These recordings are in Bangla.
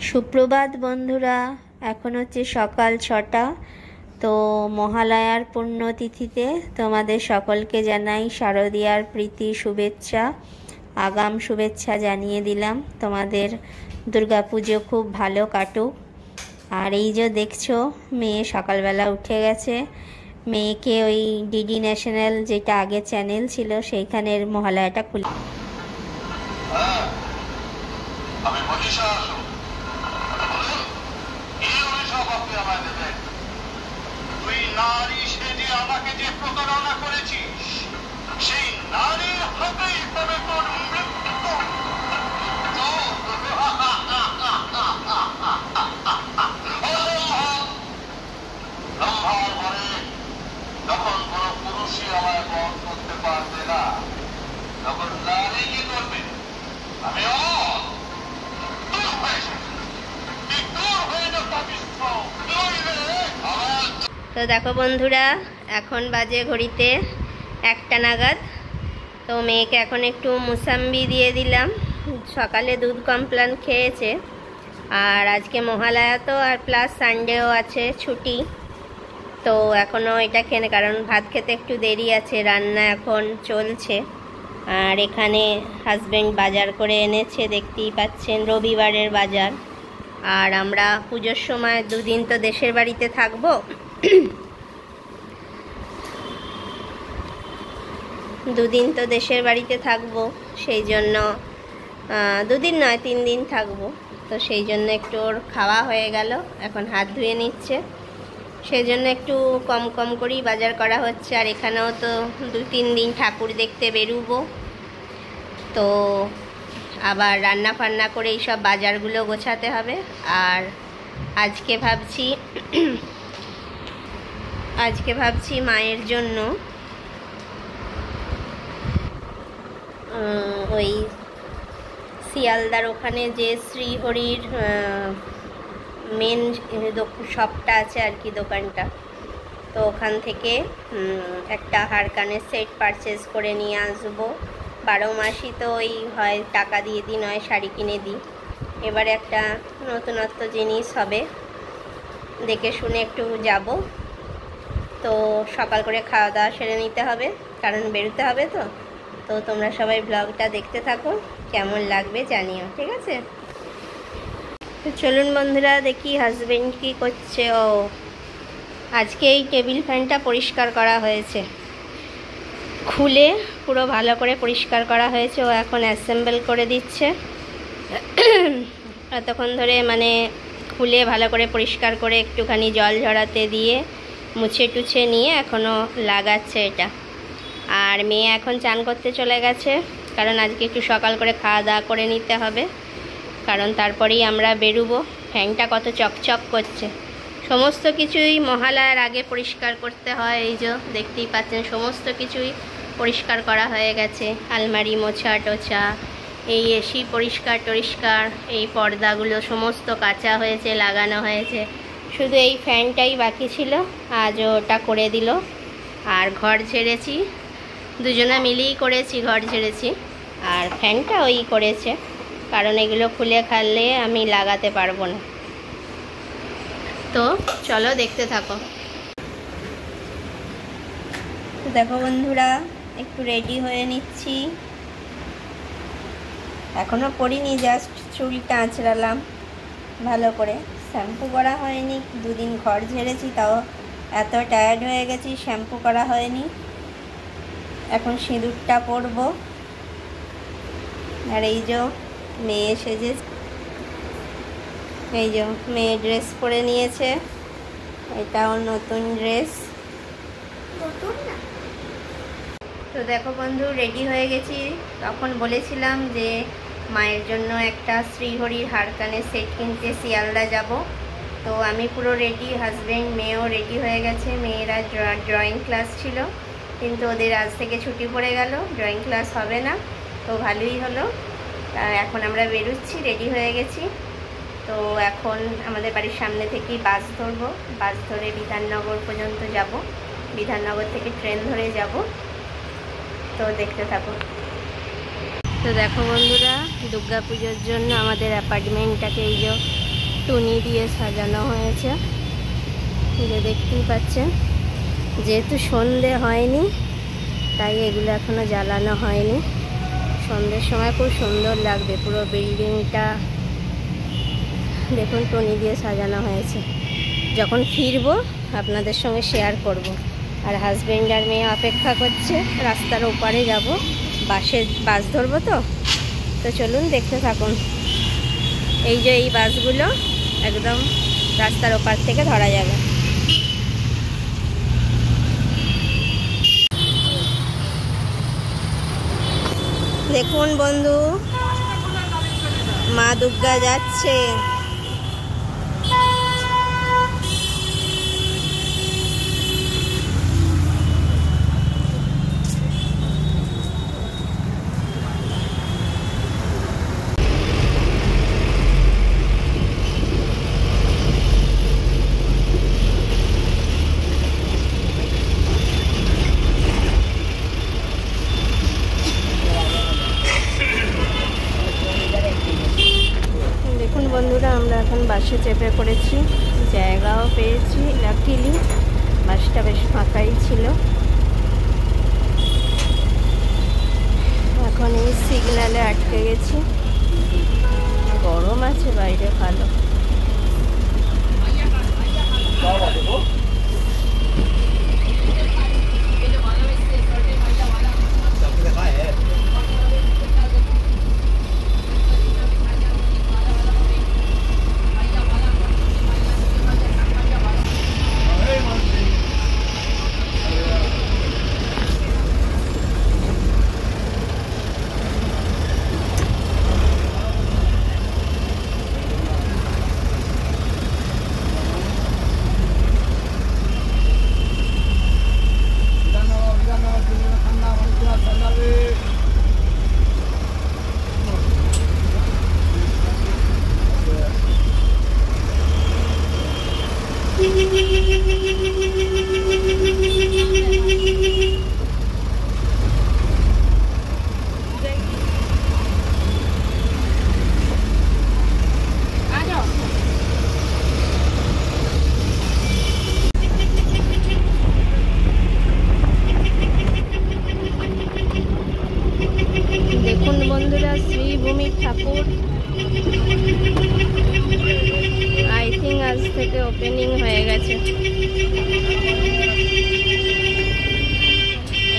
সুপ্রভাত বন্ধুরা, এখন হচ্ছে সকাল 6টা। তো মহালয়ার পুণ্যতিথিতে তোমাদের সকলকে জানাই শারদীয়ার প্রীতি শুভেচ্ছা, আগাম শুভেচ্ছা জানিয়ে দিলাম। তোমাদের দুর্গাপুজো খুব ভালো কাটুক। আর এই যে দেখছো, মেয়ে সকালবেলা উঠে গেছে। মেয়েকে ওই ডিডি ন্যাশনাল, যেটা আগে চ্যানেল ছিল, সেইখানের মহালয়াটা খুলে নারী সেজে আমাকে যে প্রতারণা করেছিস, সেই নারীর হাতেই হবে তোর মৃত্যু। ব্রহ্মার ঘরে যখন কোন পুরুষই আমায় বধ করতে পারবে না, তখন নারী কি করবে? আমি তো দেখো বন্ধুরা, এখন বাজে ঘড়িতে 1টা নাগাদ। তো মেয়েকে এখন একটু মুসাম্বি দিয়ে দিলাম। সকালে দুধ কমপ্লান খেয়েছে। আর আজকে মহালয়া তো, আর প্লাস সানডেও আছে ছুটি। তো এখনও এটা খেয়ে, কারণ ভাত খেতে একটু দেরি আছে, রান্না এখন চলছে। আর এখানে হাজবেন্ড বাজার করে এনেছে, দেখতেই পাচ্ছেন, রবিবারের বাজার। আর আমরা পুজোর সময় 2 দিন তো দেশের বাড়িতে থাকবো। 2 দিন তো দেশের বাড়িতে থাকবো, সেই জন্য 2 দিন নয় 3 দিন থাকবো। তো সেই জন্য একটু ওর খাওয়া হয়ে গেল, এখন হাত ধুয়ে নিচ্ছে। সেই জন্য একটু কম কম করেই বাজার করা হচ্ছে। আর এখানেও তো 2-3 দিন ঠাকুর দেখতে বেরোবো, তো আবার রান্না ফান্না করে এইসব বাজারগুলো গোছাতে হবে। আর আজকে ভাবছি মায়ের জন্য ওই শিয়ালদার ওখানে যে শ্রীহরির মেন শপটা আছে আর কি, দোকানটা, তো ওখান থেকে একটা হারকানের সেট পারচেজ করে নিয়ে আসবো। 12 মাসই তো ওই হয় টাকা দিয়ে দিই, নয় শাড়ি কিনে দিই। এবারে একটা নতুনত্ব জিনিস হবে, দেখে শুনে একটু যাব। তো সকাল করে খাওয়া দাওয়া সেরে নিতে হবে, কারণ বেরোতে হবে। তো তোমরা সবাই ব্লগটা দেখতে থাকো, কেমন লাগবে জানিও, ঠিক আছে? তো চলুন বন্ধুরা, দেখি হাজবেন্ড কি করছে। ও আজকে এই টেবিল ফ্যানটা পরিষ্কার করা হয়েছে, খুলে পুরো ভালো করে পরিষ্কার করা হয়েছে। ও এখন অ্যাসেম্বল করে দিচ্ছে। এতক্ষণ ধরে মানে খুলে ভালো করে পরিষ্কার করে একটুখানি জল ঝরাতে দিয়ে মুছে টুছে নিয়ে এখনও লাগাচ্ছে এটা। আর মেয়ে এখন চান করতে চলে গেছে, কারণ আজকে একটু সকাল করে খাওয়া দাওয়া করে নিতে হবে, কারণ তারপরেই আমরা বেরোবো। ফ্যানটা কত চকচক করছে। সমস্ত কিছুই মহালয়ার আগে পরিষ্কার করতে হয়। এই যে দেখতেই পাচ্ছেন, সমস্ত কিছুই পরিষ্কার করা হয়ে গেছে। আলমারি মোছা টোছা, এই এসি পরিষ্কার টরিষ্কার, এই পর্দাগুলো সমস্ত কাচা হয়েছে, লাগানো হয়েছে। শুধু এই ফ্যানটাই বাকি ছিল, আজ ওটা করে দিল। আর ঘর ঝেড়েছি, দুজনা মিলেই করেছি, ঘর ঝেড়েছি। আর ফ্যানটা ওই করেছে, কারণ এগুলো খুলে খাললে আমি লাগাতে পারবো না। তো চলো দেখতে থাকো। দেখো বন্ধুরা, একটু রেডি হয়ে নিচ্ছি। এখনও পরিনি, জাস্ট চুলটা আঁচড়ালাম ভালো করে। শ্যাম্পু করা হয়নি, 2 দিন ঘর ঝেড়েছি, তাও এত টায়ার্ড হয়ে গেছি, শ্যাম্পু করা হয়নি। এখন সিঁদুরটা পরবো। আর এই যে মেয়ে সেজে, এই যে মেয়ে ড্রেস পরে নিয়েছে, এটাও নতুন ড্রেস। তো দেখো বন্ধু, রেডি হয়ে গেছি। তখন বলেছিলাম যে মায়ের জন্য একটা শ্রীহরির হারকানের সেট কিনতে শিয়ালদা যাব। তো আমি পুরো রেডি, হাজব্যান্ড মেয়েও রেডি হয়ে গেছে। মেয়েরা ড্রয়িং ক্লাস ছিল, কিন্তু ওদের আজ থেকে ছুটি পড়ে গেল, ড্রয়িং ক্লাস হবে না। তো ভালোই হলো। এখন আমরা বেরোচ্ছি, রেডি হয়ে গেছি। তো এখন আমাদের বাড়ির সামনে থেকেই বাস ধরবো, বাস ধরে বিধাননগর পর্যন্ত যাব। বিধাননগর থেকে ট্রেন ধরে যাব। তো দেখতে থাকো। তো দেখো বন্ধুরা, দুর্গা পুজোর জন্য আমাদের অ্যাপার্টমেন্টটাকে এই যে টুনি দিয়ে সাজানো হয়েছে, যে দেখতেই পাচ্ছেন। যেহেতু সন্ধে হয়নি তাই এগুলো এখনো জ্বালানো হয়নি। সন্ধ্যের সময় খুব সুন্দর লাগবে পুরো বিল্ডিংটা। দেখুন টুনি দিয়ে সাজানো হয়েছে। যখন ফিরবো আপনাদের সঙ্গে শেয়ার করব। আর হাজবেন্ড আর মেয়ে অপেক্ষা করছে, রাস্তার ওপারে যাব, বাস ধরবো তো চলুন দেখতে থাকুন। এই যে এই বাসগুলো একদম রাস্তার ওপার থেকে ধরা যাবে। দেখুন বন্ধু, মা দুর্গা যাচ্ছে। বন্ধুরা, আমরা এখন বাসে চেপে পড়েছি, জায়গাও পেয়েছি। লাকিলি বাসটা বেশ ফাঁকাই ছিল। এখন এই সিগন্যালে আটকে গেছি। গরম আছে বাইরে, ভালো। দেখুন বন্ধুরা, শ্রীভূমি ঠাকুর আই থিঙ্ক আজ থেকে ওপেনিং হয়ে গেছে।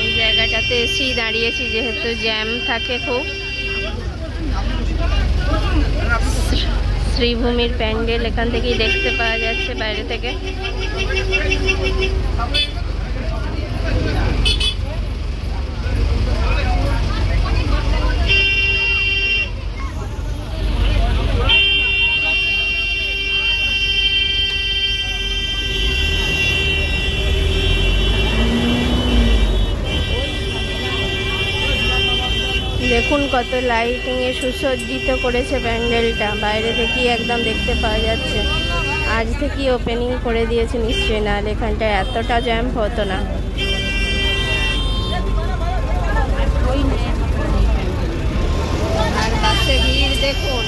এই জায়গাটাতে এসেই দাঁড়িয়েছি, যেহেতু জ্যাম থাকে খুব। শ্রীভূমির প্যান্ডেল এখান থেকেই দেখতে পাওয়া যাচ্ছে বাইরে থেকে। দেখুন কত লাইটিং এ সুসজ্জিত করেছে প্যান্ডেলটা, বাইরে থেকেই একদম দেখতে পাওয়া যাচ্ছে। আজ থেকেই ওপেনিং করে দিয়েছে নিশ্চয়ই, নাহলে এখানটায় এতটা জ্যাম হতো না। আর বাসে ভিড় দেখুন।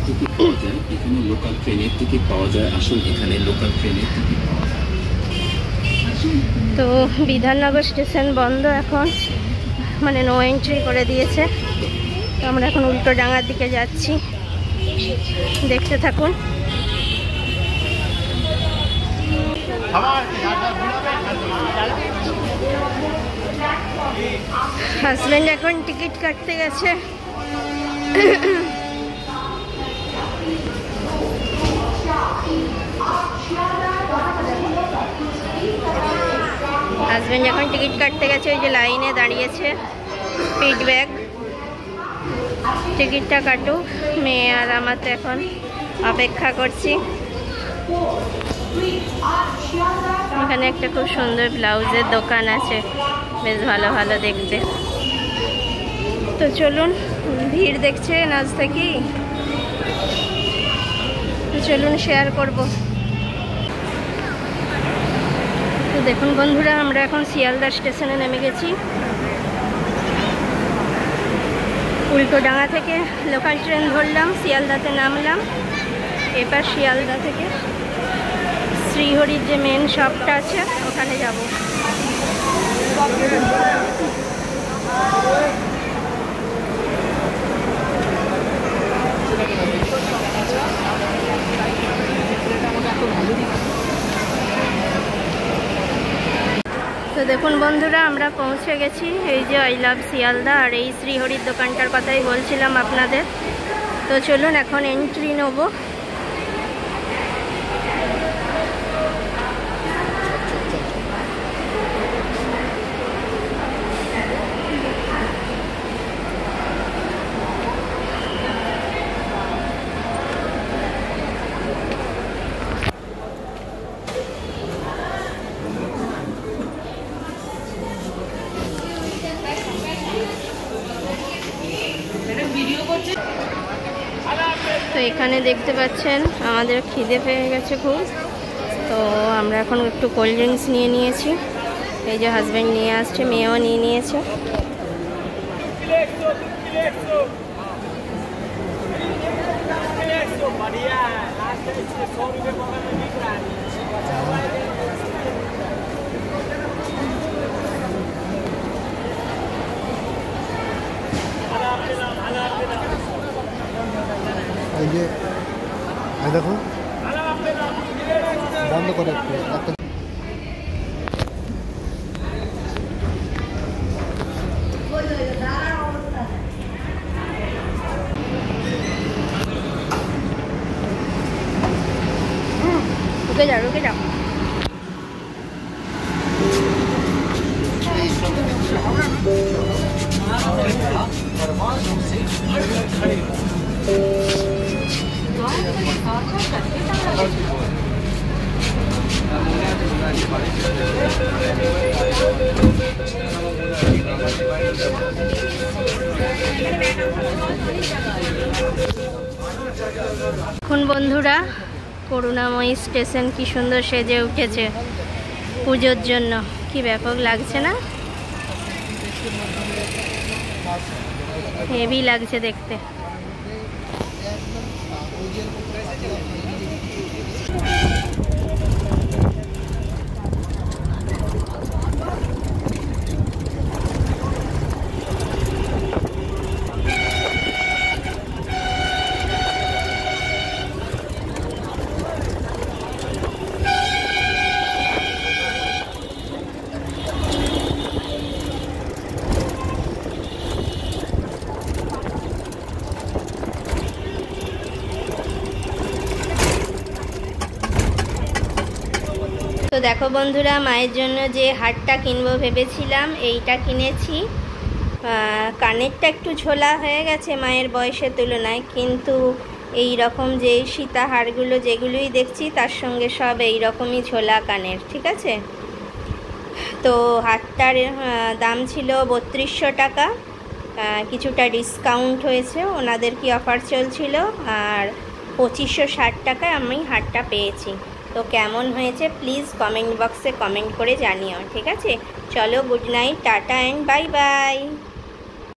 টিকিট পাওয়া যায়, এখানে লোকাল ট্রেনের টিকিট পাওয়া যায়। আসুন এখানে লোকাল ট্রেনের টিকিট পাওয়া যায়। তো বিধাননগর স্টেশন বন্ধ এখন, মানে নো এন্ট্রি করে দিয়েছে। তো আমরা এখন উল্টো ডাঙার দিকে যাচ্ছি, দেখতে থাকুন। হাজব্যান্ড এখন টিকিট কাটতে গেছে। হাজব্যান্ড এখন টিকিট কাটতে গেছে, ওই যে লাইনে দাঁড়িয়েছে ফিডব্যাক। টিকিটটা কাটুক, মেয়ে আর আমার তো এখন অপেক্ষা করছি। এখানে একটা খুব সুন্দর ব্লাউজের দোকান আছে, বেশ ভালো ভালো দেখতে। তো চলুন, ভিড় দেখছেন আজ থেকেই, তো চলুন শেয়ার করব। তো দেখুন বন্ধুরা, আমরা এখন শিয়ালদা স্টেশনে নেমে গেছি। উল্টোডাঙা থেকে লোকাল ট্রেন ধরলাম, শিয়ালদাতে নামলাম। এবার শিয়ালদা থেকে শ্রীহরির যে মেন শপটা আছে ওখানে যাব। তো দেখুন বন্ধুরা, আমরা পৌঁছে গেছি। এই যে আই লাভ শিয়ালদা, আর এই শ্রীহরির দোকানটার কথাই বলছিলাম আপনাদের। তো চলুন এখন এন্ট্রি নেব। তো এখানে দেখতে পাচ্ছেন আমাদের খিদে পেয়ে গেছে খুব। তো আমরা এখন একটু কোল্ড ড্রিঙ্কস নিয়ে নিয়েছি। এই যে হাজব্যান্ড নিয়ে আসছে, মেয়েও নিয়ে নিয়েছে। এই যে দেখো বন্ধ করে একটা रुके जाओ रुके जाओ। এখন বন্ধুরা করুণাময়ী স্টেশন কি সুন্দর সেজে উঠেছে পুজোর জন্য, কি ব্যাপক লাগছে না? হেভি লাগছে দেখতে। তো দেখো বন্ধুরা, মায়ের জন্য যে হারটা কিনবো ভেবেছিলাম এইটা কিনেছি। কানেরটা একটু ঝোলা হয়ে গেছে মায়ের বয়সের তুলনায়, কিন্তু এই রকম যে সীতাহারগুলো যেগুলোই দেখছি তার সঙ্গে সব এই রকমই ঝোলা কানের, ঠিক আছে। তো হারটার দাম ছিল 3200 টাকা, কিছুটা ডিসকাউন্ট হয়েছে, ওনাদের কি অফার চলছিল, আর 2560 টাকায় আমি হারটা পেয়েছি। তো কেমন হয়েছে প্লিজ কমেন্ট বক্সে কমেন্ট করে জানিও, ঠিক আছে। চলো, good night, tata and bye bye.